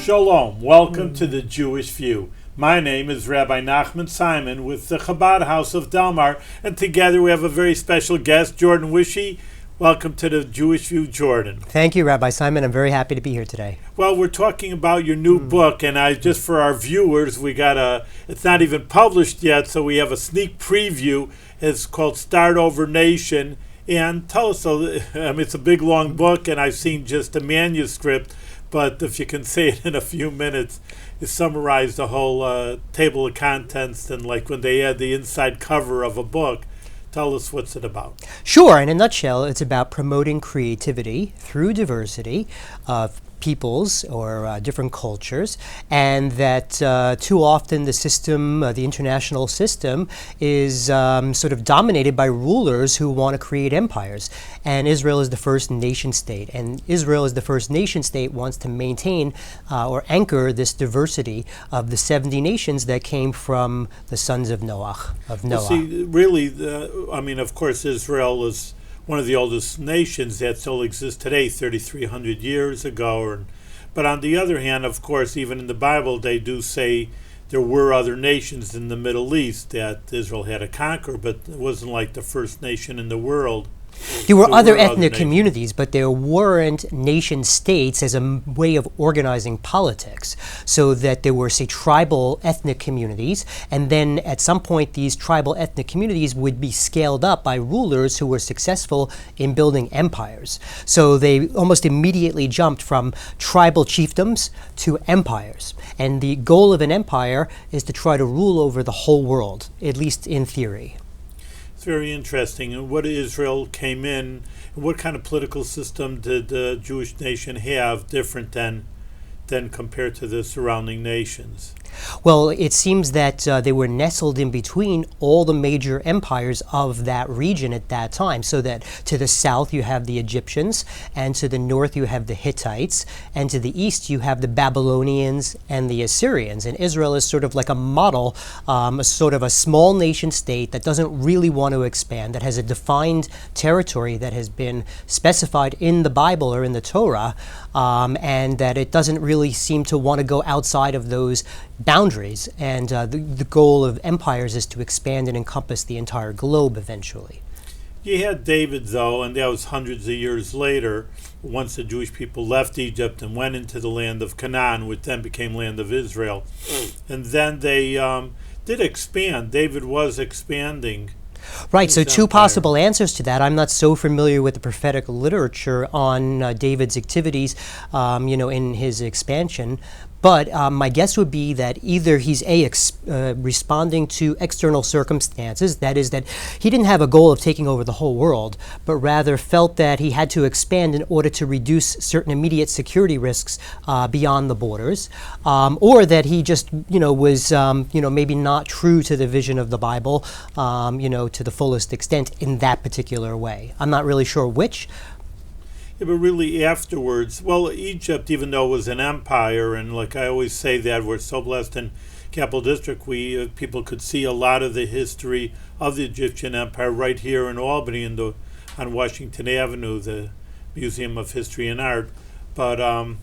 Shalom. Welcome to the Jewish View. My name is Rabbi Nachman Simon with the Chabad House of Delmar, and together we have a very special guest, Jordan Wishy. Welcome to the Jewish View, Jordan. Thank you, Rabbi Simon. I'm very happy to be here today. Well, we're talking about your new book, and just for our viewers, it's not even published yet, so we have a sneak preview. It's called Start Over Nation. And tell us, it's a big, long book, and I've seen just a manuscript, but if you can say it in a few minutes, you summarize the whole table of contents, and like when they add the inside cover of a book. Tell us what's it about. Sure. In a nutshell, it's about promoting creativity through diversity of peoples or different cultures, and that too often the system, the international system, is sort of dominated by rulers who want to create empires. And Israel is the first nation state, and Israel is the first nation state wants to maintain or anchor this diversity of the 70 nations that came from the sons of Noah. Well, see, really, of course, Israel is one of the oldest nations that still exists today, 3,300 years ago. But on the other hand, of course, even in the Bible, they do say there were other nations in the Middle East that Israel had to conquer, but it wasn't like the first nation in the world. There were other ethnic communities, but there weren't nation states as a way of organizing politics. So that there were, say, tribal ethnic communities, and then at some point these tribal ethnic communities would be scaled up by rulers who were successful in building empires. So they almost immediately jumped from tribal chiefdoms to empires. And the goal of an empire is to try to rule over the whole world, at least in theory. Very interesting. And what Israel came in, what kind of political system did the Jewish nation have different than compared to the surrounding nations? Well, it seems that they were nestled in between all the major empires of that region at that time, so that to the south you have the Egyptians, and to the north you have the Hittites, and to the east you have the Babylonians and the Assyrians. And Israel is sort of like a model, sort of a small nation state that doesn't really want to expand, that has a defined territory that has been specified in the Bible or in the Torah, and that it doesn't really seem to want to go outside of those boundaries. And the goal of empires is to expand and encompass the entire globe eventually. You had David, though, and that was hundreds of years later, once the Jewish people left Egypt and went into the land of Canaan, which then became land of Israel. And then they did expand. David was expanding. Right, so two possible answers to that. I'm not so familiar with the prophetic literature on David's activities, in his expansion. But my guess would be that either he's responding to external circumstances, that is, that he didn't have a goal of taking over the whole world, but rather felt that he had to expand in order to reduce certain immediate security risks beyond the borders, or that he just, was, maybe not true to the vision of the Bible, to the fullest extent in that particular way. I'm not really sure which. Yeah, but really afterwards, Egypt, even though it was an empire, and like I always say that we're so blessed in Capital District, people could see a lot of the history of the Egyptian Empire right here in Albany on Washington Avenue, the Museum of History and Art. But on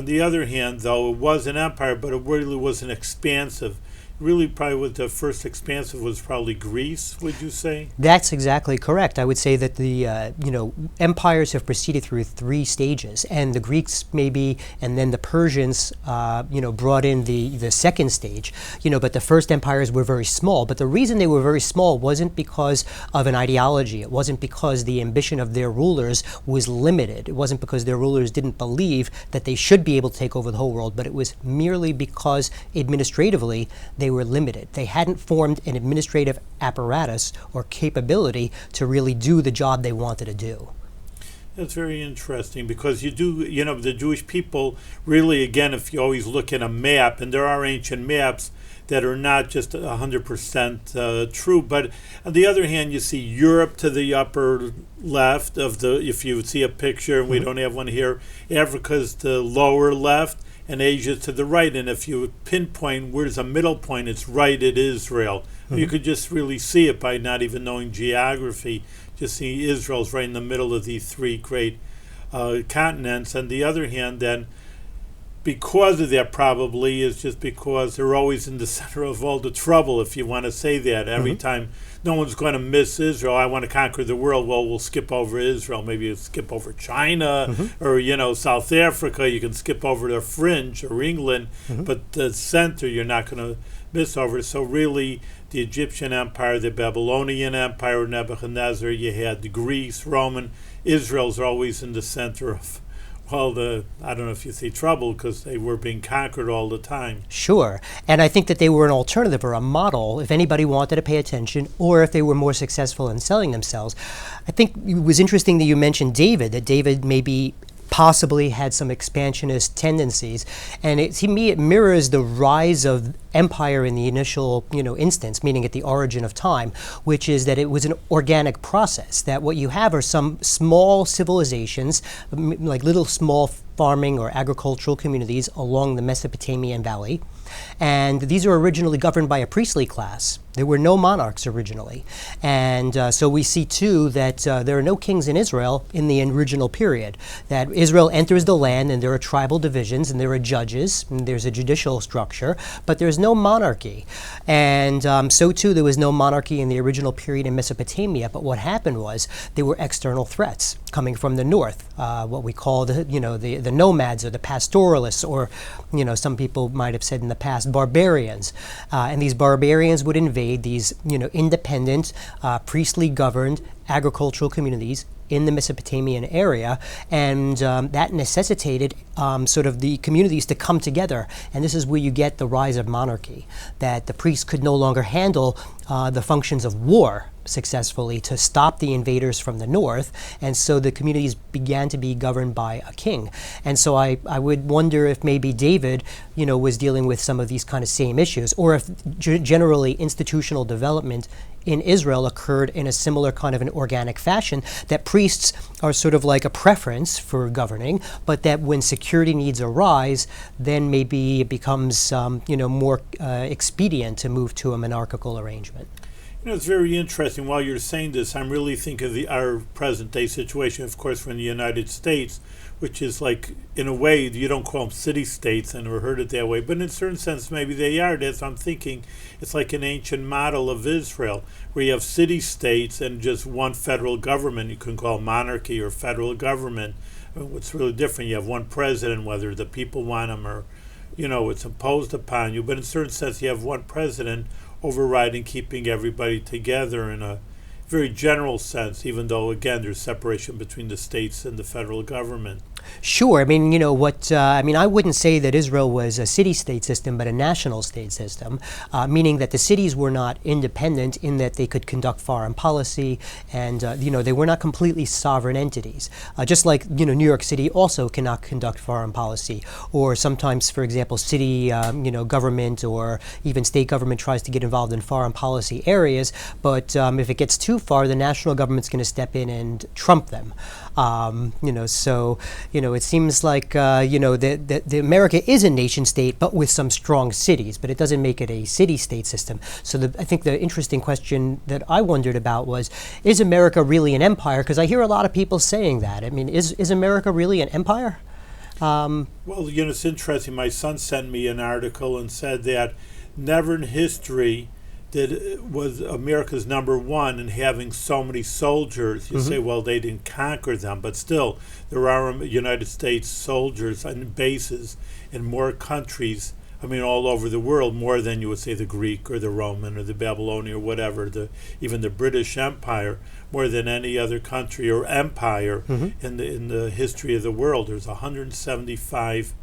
the other hand, though, it was an empire, but it really wasn't expansive. Really, probably was the first expansive was probably Greece, would you say? That's exactly correct. I would say that the empires have proceeded through three stages, and the Greeks maybe, and then the Persians, brought in the second stage. But the first empires were very small. But the reason they were very small wasn't because of an ideology. It wasn't because the ambition of their rulers was limited. It wasn't because their rulers didn't believe that they should be able to take over the whole world. But it was merely because administratively they were limited. They hadn't formed an administrative apparatus or capability to really do the job they wanted to do. That's very interesting because the Jewish people really, again, if you always look at a map, and there are ancient maps that are not just 100% true, but on the other hand, you see Europe to the upper left if you see a picture, and we don't have one here, Africa's the lower left, and Asia to the right. And if you pinpoint where's a middle point, it's right at Israel. You could just really see it by not even knowing geography. Just see Israel's right in the middle of these three great continents. On the other hand, then because of that probably is just because they're always in the center of all the trouble, if you want to say that. Every time no one's going to miss Israel, I want to conquer the world, well, we'll skip over Israel. Maybe you'll skip over China or, South Africa. You can skip over the fringe or England, but the center you're not going to miss over. So really, the Egyptian Empire, the Babylonian Empire, Nebuchadnezzar, you had the Greece, Roman. Israel's always in the center of I don't know if you say trouble, because they were being conquered all the time. Sure. And I think that they were an alternative or a model if anybody wanted to pay attention, or if they were more successful in selling themselves. I think it was interesting that you mentioned David, that David maybe possibly had some expansionist tendencies. And to me, it mirrors the rise of empire in the initial, instance, meaning at the origin of time, which is that it was an organic process, that what you have are some small civilizations, like little small farming or agricultural communities along the Mesopotamian Valley. And these are originally governed by a priestly class. There were no monarchs originally. And so we see, too, that there are no kings in Israel in the original period, that Israel enters the land and there are tribal divisions and there are judges and there's a judicial structure, but there's no monarchy. And so, too, there was no monarchy in the original period in Mesopotamia, but what happened was there were external threats coming from the north, what we call the nomads or the pastoralists, or some people might have said in the past barbarians, and these barbarians would invade these independent, priestly governed agricultural communities in the Mesopotamian area, and that necessitated sort of the communities to come together. And this is where you get the rise of monarchy, that the priests could no longer handle the functions of war successfully to stop the invaders from the north, and so the communities began to be governed by a king. And so I would wonder if maybe David, was dealing with some of these kind of same issues, or if generally institutional development in Israel occurred in a similar kind of an organic fashion, that priests are sort of like a preference for governing, but that when security needs arise, then maybe it becomes more expedient to move to a monarchical arrangement. It's very interesting. While you're saying this, I'm really thinking of our present-day situation. Of course, we're in the United States, which is like, in a way, you don't call them city-states, and we're heard it that way, but in a certain sense, maybe they are. That's what I'm thinking. It's like an ancient model of Israel, where you have city-states and just one federal government. You can call monarchy or federal government. What's really different, you have one president, whether the people want him or, it's imposed upon you. But in a certain sense, you have one president overriding, keeping everybody together in a very general sense, even though, again, there's separation between the states and the federal government. Sure. I mean, I wouldn't say that Israel was a city-state system, but a national state system, meaning that the cities were not independent in that they could conduct foreign policy, and, they were not completely sovereign entities. Just like, New York City also cannot conduct foreign policy, or sometimes, for example, city, government or even state government tries to get involved in foreign policy areas, but if it gets too far, the national government's going to step in and trump them. It seems like, the America is a nation state, but with some strong cities, but it doesn't make it a city-state system. So I think the interesting question that I wondered about was, is America really an empire? Because I hear a lot of people saying that. I mean, is America really an empire? Well, it's interesting. My son sent me an article and said that never in history was America's number one in having so many soldiers. You say, well, they didn't conquer them, but still, there are United States soldiers and bases in more countries, all over the world, more than you would say the Greek or the Roman or the Babylonian or whatever, even the British Empire, more than any other country or empire in the history of the world. There's 175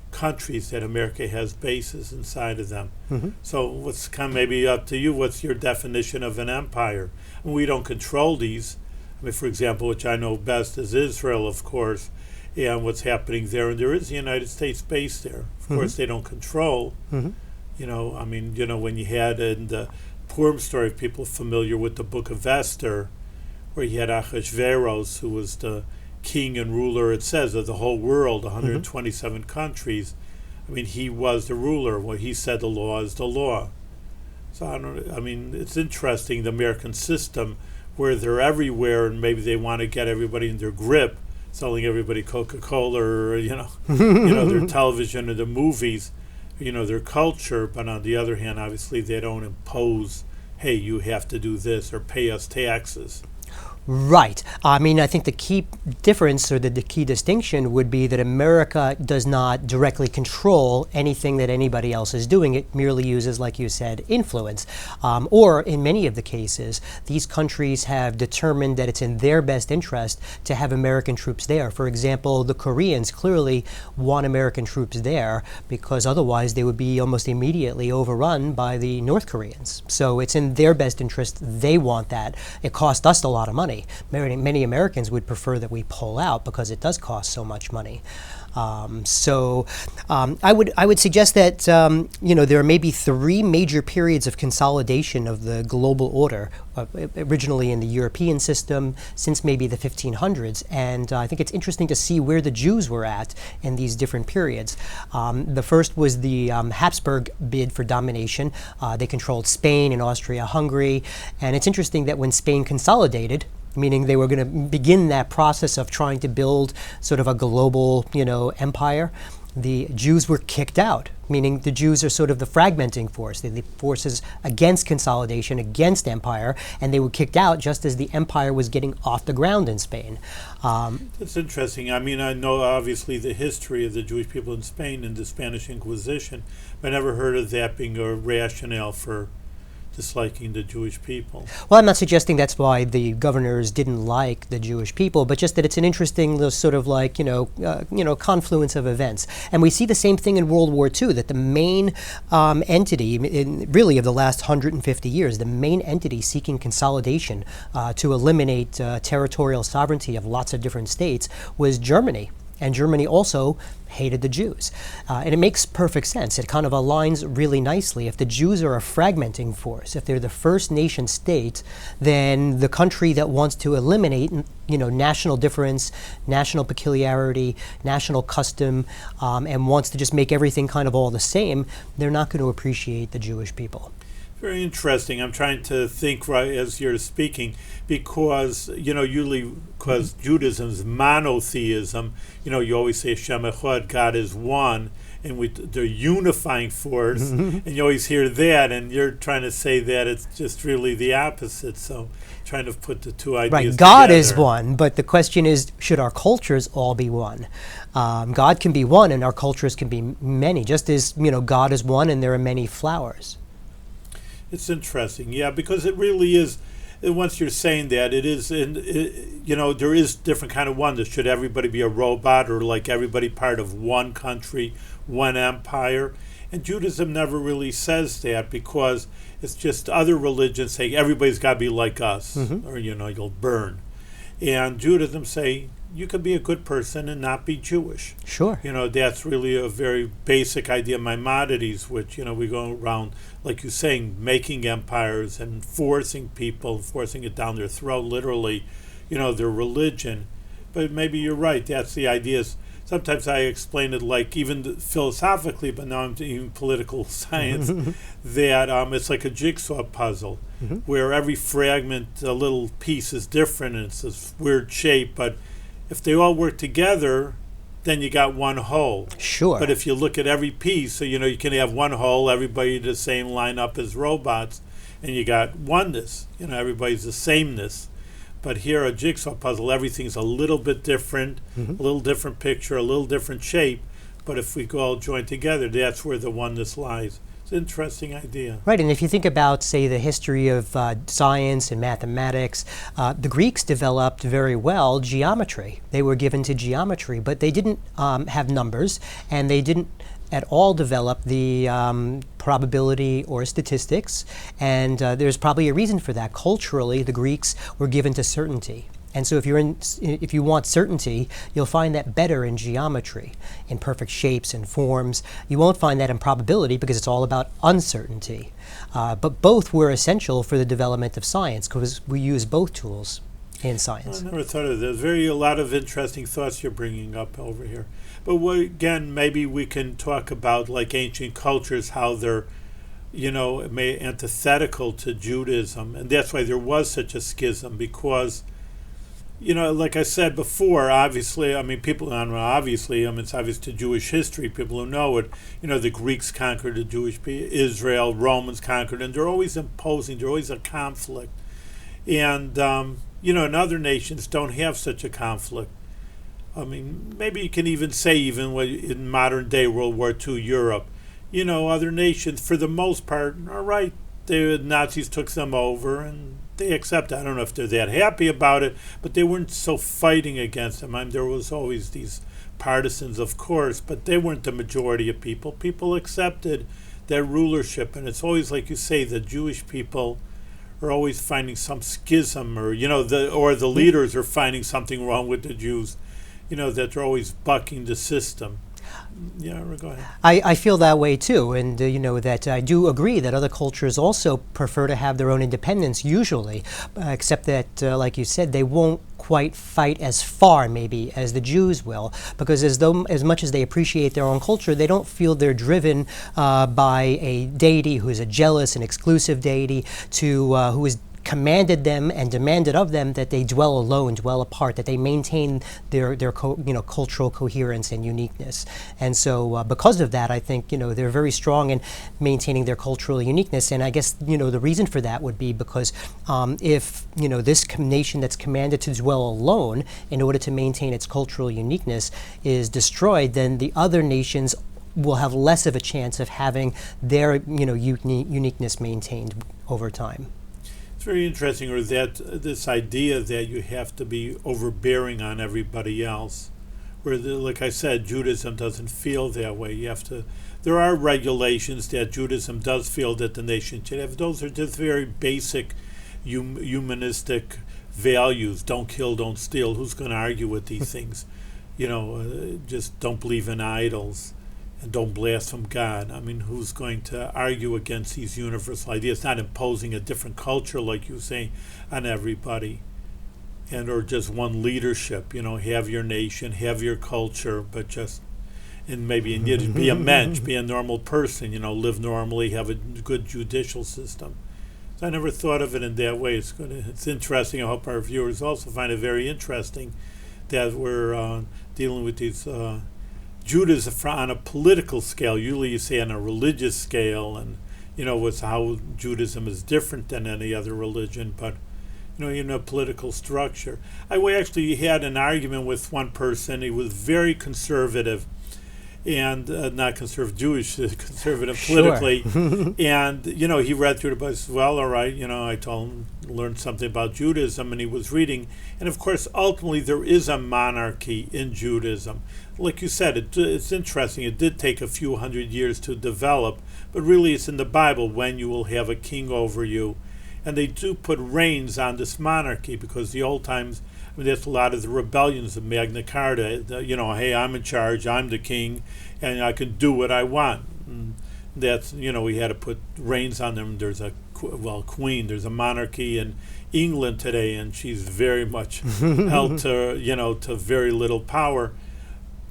countries that America has bases inside of them. So what's kind of maybe up to you, what's your definition of an empire? And we don't control these. For example, which I know best is Israel, of course, and what's happening there. And there is a United States base there. Of course, they don't control. When you had in the Purim story, people familiar with the book of Esther, where you had Ahasuerus, who was the king and ruler, it says, of the whole world, 127 countries. He was the ruler. Well, he said the law is the law. So it's interesting, the American system, where they're everywhere and maybe they want to get everybody in their grip. selling everybody Coca-Cola or, their television or the movies, their culture. But on the other hand, obviously they don't impose, hey, you have to do this or pay us taxes. Right. I mean, I think the key difference or the key distinction would be that America does not directly control anything that anybody else is doing. It merely uses, like you said, influence. Or in many of the cases, these countries have determined that it's in their best interest to have American troops there. For example, the Koreans clearly want American troops there because otherwise they would be almost immediately overrun by the North Koreans. So it's in their best interest. They want that. It cost us a lot of money. Many Americans would prefer that we pull out because it does cost so much money. I would suggest that there are maybe three major periods of consolidation of the global order, originally in the European system since maybe the 1500s, and I think it's interesting to see where the Jews were at in these different periods. The first was the Habsburg bid for domination. They controlled Spain and Austria-Hungary, and it's interesting that when Spain consolidated, meaning they were going to begin that process of trying to build sort of a global, empire, the Jews were kicked out, meaning the Jews are sort of the fragmenting force, the forces against consolidation, against empire, and they were kicked out just as the empire was getting off the ground in Spain. That's interesting. I mean, I know obviously the history of the Jewish people in Spain and the Spanish Inquisition, but I never heard of that being a rationale for disliking the Jewish people. Well, I'm not suggesting that's why the governors didn't like the Jewish people, but just that it's an interesting sort of confluence of events. And we see the same thing in World War II, that the main entity, really of the last 150 years, the main entity seeking consolidation to eliminate territorial sovereignty of lots of different states was Germany. And Germany also hated the Jews. And it makes perfect sense. It kind of aligns really nicely. If the Jews are a fragmenting force, if they're the first nation state, then the country that wants to eliminate national difference, national peculiarity, national custom, and wants to just make everything kind of all the same, they're not going to appreciate the Jewish people. Very interesting. I'm trying to think right as you're speaking because, usually because Judaism is monotheism, you always say Shem Echad, God is one, and they're unifying force, and you always hear that, and you're trying to say that it's just really the opposite, so trying to put the two ideas Right, God together. is one, but the question is, should our cultures all be one? God can be one, and our cultures can be many, just as, God is one, and there are many flowers. It's interesting, yeah, because it really is. Once you're saying that, it is, there is different kind of oneness. Should everybody be a robot or like everybody part of one country, one empire? And Judaism never really says that because it's just other religions say everybody's got to be like us, or you'll burn. And Judaism say you could be a good person and not be Jewish. Sure. That's really a very basic idea. Maimonides, which, we go around, like you're saying, making empires and forcing people, forcing it down their throat, literally, their religion. But maybe you're right. That's the idea. Sometimes I explain it like even philosophically, but now I'm doing political science, that it's like a jigsaw puzzle where every fragment, a little piece is different and it's this weird shape, but if they all work together, then you got one whole. Sure. But if you look at every piece, so you can have one whole, everybody the same lineup as robots, and you got oneness. Everybody's the sameness. But here, a jigsaw puzzle, everything's a little bit different, a little different picture, a little different shape. But if we go all joined together, that's where the oneness lies. It's an interesting idea. Right, and if you think about, say, the history of science and mathematics, the Greeks developed very well geometry. They were given to geometry, but they didn't have numbers, and they didn't at all develop the probability or statistics, and there's probably a reason for that. Culturally, the Greeks were given to certainty. And so if you want certainty, you'll find that better in geometry, in perfect shapes and forms. You won't find that in probability because it's all about uncertainty. But both were essential for the development of science because we use both tools in science. I never thought of that. There's a lot of interesting thoughts you're bringing up over here. But again, maybe we can talk about like ancient cultures, how they're antithetical to Judaism. And that's why there was such a schism, because Like I said before, obviously, I mean, people, not obviously, I mean, it's obvious to Jewish history, people who know it, the Greeks conquered the Jewish people, Israel, Romans conquered, and they're always imposing, they're always a conflict. And, and other nations don't have such a conflict. I mean, maybe you can even say, even in modern day World War II Europe, other nations, for the most part, all right, the Nazis took them over and they accept. I don't know if they're that happy about it, but they weren't so fighting against them. I mean, there was always these partisans, of course, but they weren't the majority of people. People accepted their rulership, and it's always like you say, the Jewish people are always finding some schism, or the leaders are finding something wrong with the Jews. That they're always bucking the system. Yeah, go ahead. I feel that way too, and that I do agree that other cultures also prefer to have their own independence usually, except that, like you said, they won't quite fight as far maybe as the Jews will, because as much as they appreciate their own culture, they don't feel they're driven by a deity who is a jealous and exclusive deity who is commanded them and demanded of them that they dwell alone, dwell apart, that they maintain their cultural coherence and uniqueness. And so because of that, I think, they're very strong in maintaining their cultural uniqueness. And I guess, the reason for that would be because if, this nation that's commanded to dwell alone in order to maintain its cultural uniqueness is destroyed, then the other nations will have less of a chance of having their, uniqueness maintained over time. It's very interesting, or that this idea that you have to be overbearing on everybody else, where, like I said, Judaism doesn't feel that way. You have to. There are regulations that Judaism does feel that the nation should have. Those are just very basic, humanistic values. Don't kill, don't steal. Who's going to argue with these things? Just don't believe in idols. And don't blaspheme God. I mean, who's going to argue against these universal ideas? Not imposing a different culture, like you say, on everybody, or just one leadership. Have your nation, have your culture, but and maybe be a mensch, be a normal person. Live normally, have a good judicial system. So I never thought of it in that way. It's interesting. I hope our viewers also find it very interesting that we're dealing with these. Judaism on a political scale. Usually you say on a religious scale, and with how Judaism is different than any other religion, but in a political structure. I actually had an argument with one person. He was very conservative, and not conservative Jewish, conservative politically. Sure. And he read through the book. Well, all right. I told him, learned something about Judaism, and he was reading. And of course, ultimately, there is a monarchy in Judaism. Like you said, it's interesting. It did take a few hundred years to develop, but really, it's in the Bible when you will have a king over you, and they do put reins on this monarchy, because the old times. I mean, that's a lot of the rebellions of Magna Carta. Hey, I'm in charge, I'm the king, and I can do what I want. And that's, we had to put reins on them. There's a queen. There's a monarchy in England today, and she's very much held to very little power.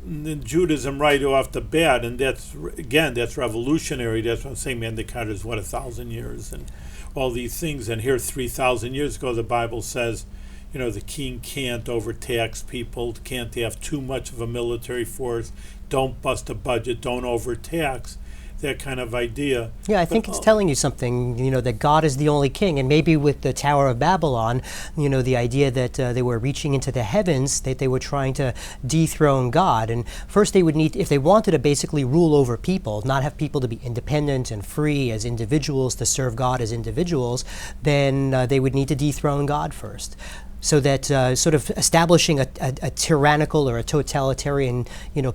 In Judaism, right off the bat, and that's revolutionary. That's what I'm saying. Magna Carta is 1,000 years, and all these things. And here, 3,000 years ago, the Bible says. The king can't overtax people, can't have too much of a military force, don't bust a budget, don't overtax, that kind of idea. Yeah, I think it's telling you something, that God is the only king. And maybe with the Tower of Babylon, the idea that they were reaching into the heavens, that they were trying to dethrone God. And first they would need, if they wanted to basically rule over people, not have people to be independent and free as individuals, to serve God as individuals, then they would need to dethrone God first. So that sort of establishing a tyrannical or a totalitarian,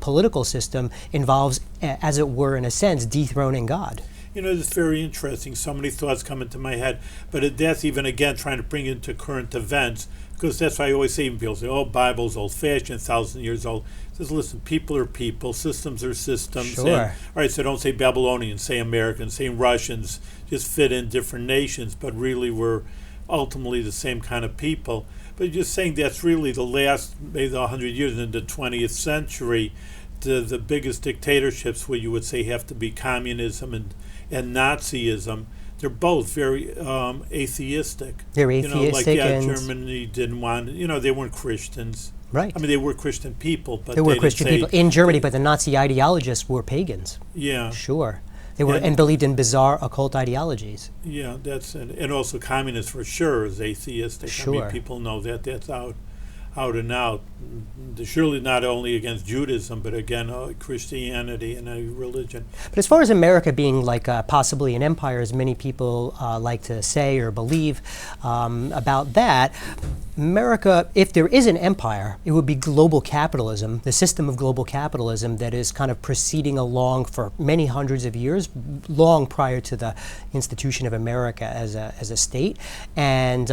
political system involves, as it were, in a sense, dethroning God. It's very interesting. So many thoughts come into my head, but that's even, again, trying to bring it into current events, because that's why I always say, people say, Bible's old-fashioned, 1,000 years old. It says, listen, people are people, systems are systems. Sure. And, all right, so don't say Babylonians, say Americans, say Russians, just fit in different nations, but really we're ultimately the same kind of people. But just saying that's really the last, maybe 100 years in the 20th century, the biggest dictatorships, where you would say have to be communism and Nazism, they're both very atheistic. They're You know, like atheistic Germany didn't want. You know, they weren't Christians. right. I mean, they were Christian people, but There were they Christian didn't say, people in Germany, but the Nazi ideologists were pagans. Yeah, Sure. They were And- and believed in bizarre occult ideologies. yeah, that's it. And also communists for sure is atheistic. I Sure. mean, people know that that's out and out. Surely not only against Judaism, but again Christianity and religion. But as far as America being like possibly an empire, as many people like to say or believe about that, America, if there is an empire, it would be global capitalism, the system of global capitalism that is kind of proceeding along for many hundreds of years, long prior to the institution of America as a state. And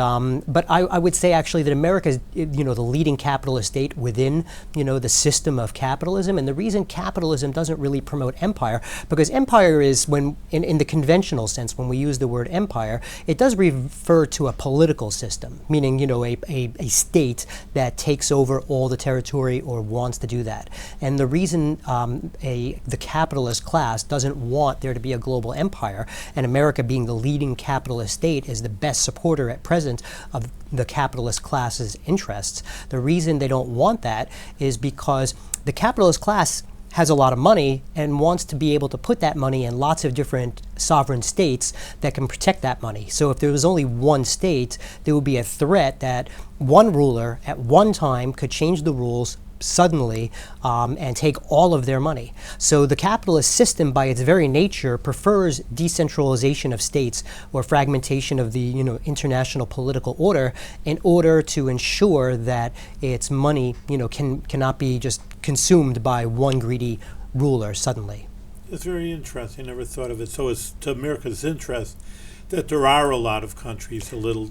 but I would say actually that America is, you know, the leading capitalist state within, you know, the system of capitalism. And the reason capitalism doesn't really promote empire, because empire is, when in the conventional sense, when we use the word empire, it does refer to a political system, meaning, you know, a state that takes over all the territory or wants to do that. And the reason the capitalist class doesn't want there to be a global empire, and America being the leading capitalist state is the best supporter at present of the capitalist class's interests. The reason they don't want that is because the capitalist class has a lot of money and wants to be able to put that money in lots of different sovereign states that can protect that money. So if there was only one state, there would be a threat that one ruler at one time could change the rules suddenly and take all of their money. So the capitalist system, by its very nature, prefers decentralization of states or fragmentation of the, you know, international political order in order to ensure that its money, you know, cannot be just consumed by one greedy ruler suddenly. It's very interesting. I never thought of it. So it's to America's interest that there are a lot of countries, a little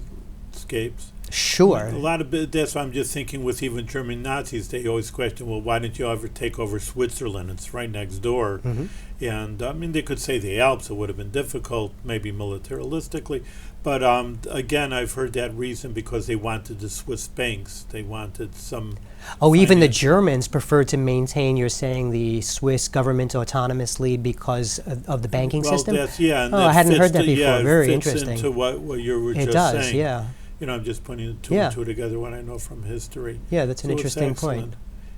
escapes. Sure. A lot of that's why I'm just thinking with even German Nazis, they always question, well, why didn't you ever take over Switzerland? It's right next door. Mm-hmm. And I mean, they could say the Alps. It would have been difficult, maybe militaristically. But again, I've heard that reason because they wanted the Swiss banks. They wanted some. Oh, even the finance. Germans preferred to maintain, you're saying, the Swiss government autonomously because of the banking Well, system? that's, yeah. And Oh, that I hadn't fits heard that the- before. Yeah, it Very fits interesting. into what you were It just does, saying. yeah. You know, I'm just putting two Yeah. and two together what I know from history. Yeah, that's an So it's interesting point. excellent.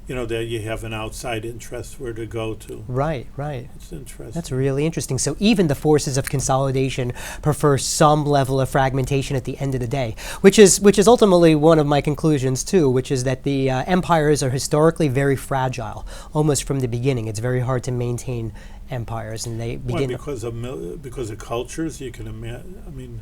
You know, that you have an outside interest where to go to. Right, right. It's interesting. That's really interesting. So even the forces of consolidation prefer some level of fragmentation at the end of the day, which is ultimately one of my conclusions too, which is that the empires are historically very fragile, almost from the beginning. It's very hard to maintain empires, and they Why, begin. because of cultures, you can imagine. I mean,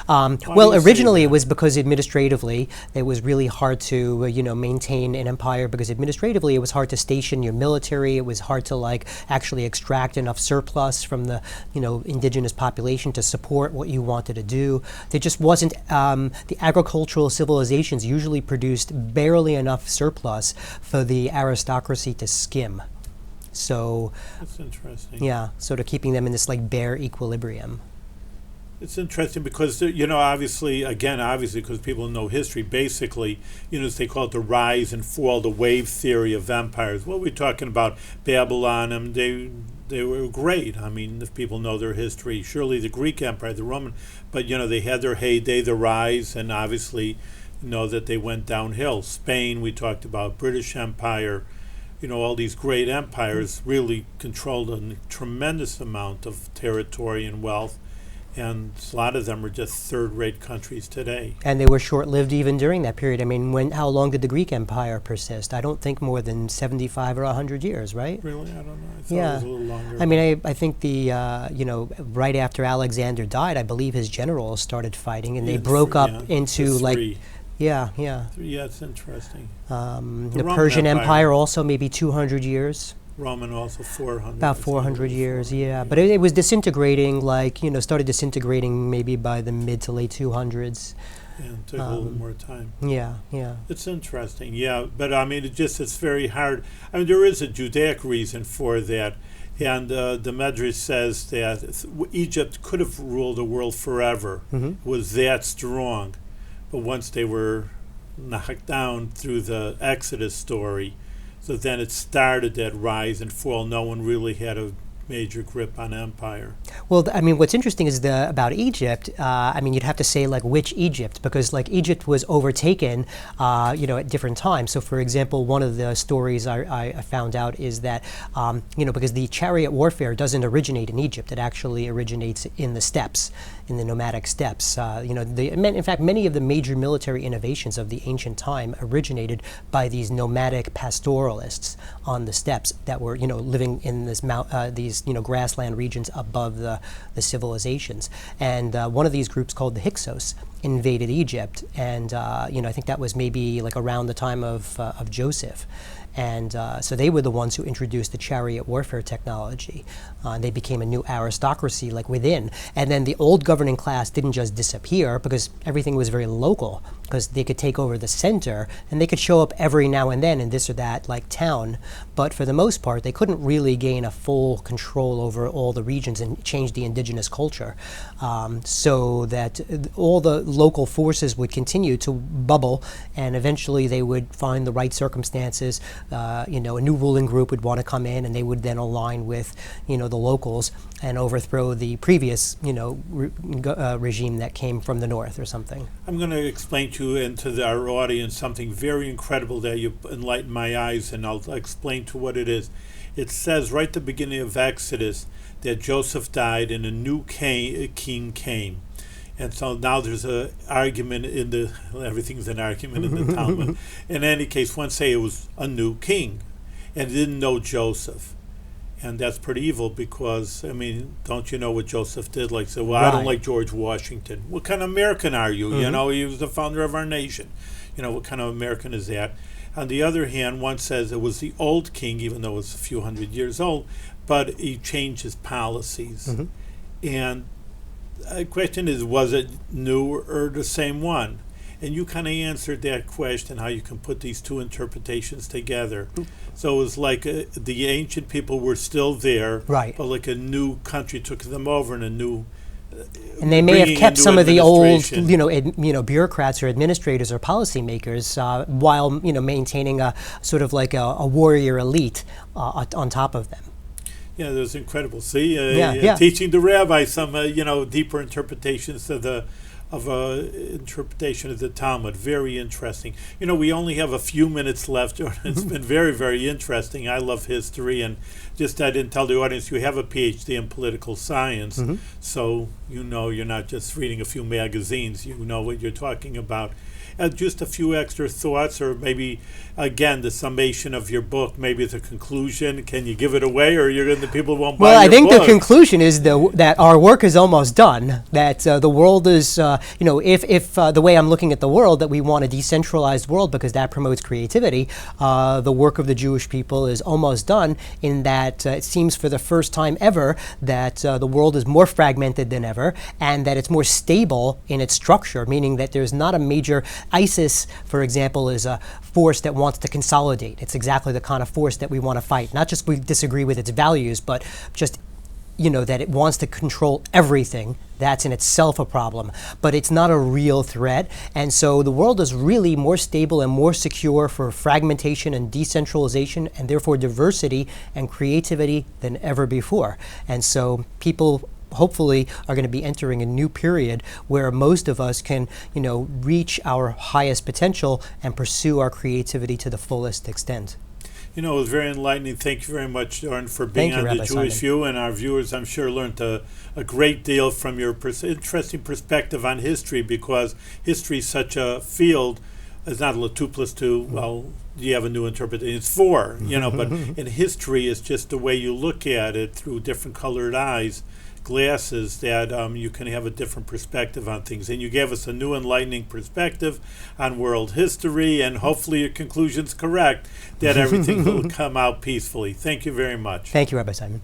Well, do you say originally it that? was because administratively it was really hard to, you know, maintain an empire, because administratively it was hard to station your military. It was hard to like actually extract enough surplus from the, you know, indigenous population to support what you wanted to do. There just wasn't. The agricultural civilizations usually produced barely enough surplus for the aristocracy to skim. So that's interesting. yeah, sort of keeping them in this like bare equilibrium. It's interesting because, you know, obviously, because people know history, basically, you know, as they call it the rise and fall, the wave theory of empires. What we're talking about, Babylon, they were great. I mean, if people know their history, surely the Greek Empire, the Roman, but, you know, they had their heyday, the rise, and obviously know that they went downhill. Spain, we talked about, British Empire, you know, all these great empires really controlled a tremendous amount of territory and wealth. And a lot of them are just third-rate countries today. And they were short-lived even during that period. I mean, how long did the Greek Empire persist? I don't think more than 75 or 100 years, right? Really? I don't know. I thought Yeah. it was a little longer. I mean, I think you know, right after Alexander died, I believe his generals started fighting, and they broke up into like, yeah. Yeah, it's interesting. The Roman Persian Empire. Empire also maybe 200 years. Roman also 400. About I think 400 it was years, 400, yeah. But it was disintegrating, like, you know, started disintegrating maybe by the mid to late 200s. Yeah, it took a little more time. Yeah. It's interesting, yeah. But I mean, it's very hard. I mean, there is a Judaic reason for that. And the Medrash says that Egypt could have ruled the world forever. Mm-hmm. It was that strong. But once they were knocked down through the Exodus story, so then it started that rise and fall. No one really had a major grip on empire. Well, I mean, what's interesting is about Egypt. I mean, you'd have to say like which Egypt, because like Egypt was overtaken, at different times. So, for example, one of the stories I found out is that, because the chariot warfare doesn't originate in Egypt, it actually originates in the steppes, in the nomadic steppes. In fact, many of the major military innovations of the ancient time originated by these nomadic pastoralists on the steppes that were, living in these grassland regions above the civilizations. And one of these groups called the Hyksos invaded Egypt, and I think that was maybe like around the time of Joseph. And so they were the ones who introduced the chariot warfare technology. They became a new aristocracy like within. And then the old governing class didn't just disappear because everything was very local, because they could take over the center and they could show up every now and then in this or that like town. But for the most part, they couldn't really gain a full control over all the regions and change the indigenous culture. So that all the local forces would continue to bubble, and eventually they would find the right circumstances. A new ruling group would want to come in, and they would then align with, the locals and overthrow the previous, regime that came from the north or something. I'm going to explain to you and to our audience something very incredible that you enlightened my eyes, and I'll explain to what it is. It says right at the beginning of Exodus that Joseph died and a new king came. And so now there's an argument everything's an argument in the Talmud. In any case, one say it was a new king and didn't know Joseph. And that's pretty evil because, don't you know what Joseph did? Like, say, well, right. I don't like George Washington. What kind of American are you? Mm-hmm. He was the founder of our nation. What kind of American is that? On the other hand, one says it was the old king, even though it's a few hundred years old, but he changed his policies. Mm-hmm. And the question is, was it new or the same one? And you kind of answered that question, how you can put these two interpretations together. So it was like the ancient people were still there, right? But like a new country took them over, and a new. And they may have kept some of the old, bureaucrats or administrators or policymakers, while maintaining a sort of like a warrior elite on top of them. Yeah, that was incredible. See, teaching the rabbi some, deeper interpretations of interpretation of the Talmud. Very interesting. We only have a few minutes left. It's been very, very interesting. I love history, and just I didn't tell the audience you have a PhD in political science, so you're not just reading a few magazines. You know what you're talking about. Just a few extra thoughts, or maybe, again, the summation of your book, maybe the conclusion. Can you give it away, or the people won't buy your book? Well, I think the conclusion is that our work is almost done, that the world is, if the way I'm looking at the world, that we want a decentralized world because that promotes creativity, the work of the Jewish people is almost done, in that it seems for the first time ever that the world is more fragmented than ever, and that it's more stable in its structure, meaning that there's not a major ISIS, for example, is a force that wants to consolidate. It's exactly the kind of force that we want to fight. Not just we disagree with its values, but just that it wants to control everything. That's in itself a problem. But it's not a real threat. And so the world is really more stable and more secure for fragmentation and decentralization, and therefore diversity and creativity, than ever before. And so people hopefully are going to be entering a new period where most of us can, reach our highest potential and pursue our creativity to the fullest extent. It was very enlightening. Thank you very much, Doran, for being on Rabbi The Jewish Simon. View. And our viewers, I'm sure, learned a great deal from your interesting perspective on history, because history is such a field. It's not 2 + 2. Well, you have a new interpretation. It's 4, but in history, it's just the way you look at it through different colored glasses, that you can have a different perspective on things. And you gave us a new enlightening perspective on world history, and hopefully your conclusion's correct, that everything will come out peacefully. Thank you very much. Thank you, Rabbi Simon.